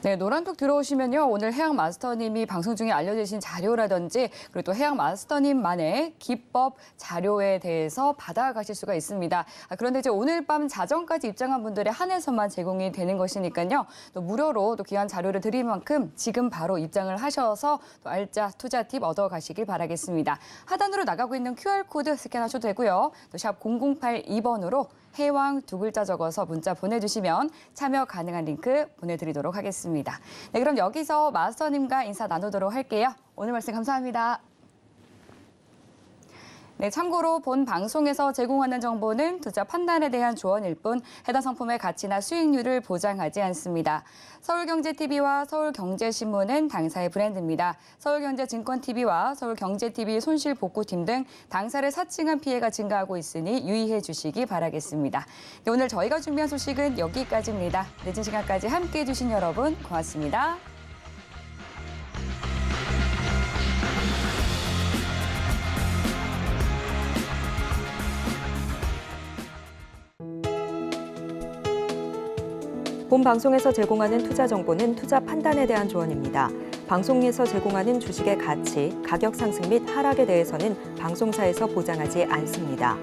네, 노란톡 들어오시면요. 오늘 해양 마스터님이 방송 중에 알려주신 자료라든지 그리고 또 해양 마스터님만의 기법 자료에 대해서 받아가실 수가 있습니다. 그런데 이제 오늘 밤 자정까지 입장한 분들의 한해서만 제공이 되는 것이니까요. 또 무료로 또 귀한 자료를 드릴 만큼 지금 바로 입장을 하셔서 또 알짜 투자 팁 얻어가시길 바라겠습니다. 하단으로 나가고 있는 QR코드 스캔하셔도 되고요. 또 샵 0082번으로 해왕 2글자 적어서 문자 보내주시면 참여 가능한 링크 보내드리도록 하겠습니다. 네, 그럼 여기서 마스터님과 인사 나누도록 할게요. 오늘 말씀 감사합니다. 네, 참고로 본 방송에서 제공하는 정보는 투자 판단에 대한 조언일 뿐 해당 상품의 가치나 수익률을 보장하지 않습니다. 서울경제TV와 서울경제신문은 당사의 브랜드입니다. 서울경제증권TV와 서울경제TV 손실복구팀 등 당사를 사칭한 피해가 증가하고 있으니 유의해 주시기 바라겠습니다. 네, 오늘 저희가 준비한 소식은 여기까지입니다. 늦은 시간까지 함께해 주신 여러분 고맙습니다. 본 방송에서 제공하는 투자 정보는 투자 판단에 대한 조언입니다. 방송에서 제공하는 주식의 가치, 가격 상승 및 하락에 대해서는 방송사에서 보장하지 않습니다.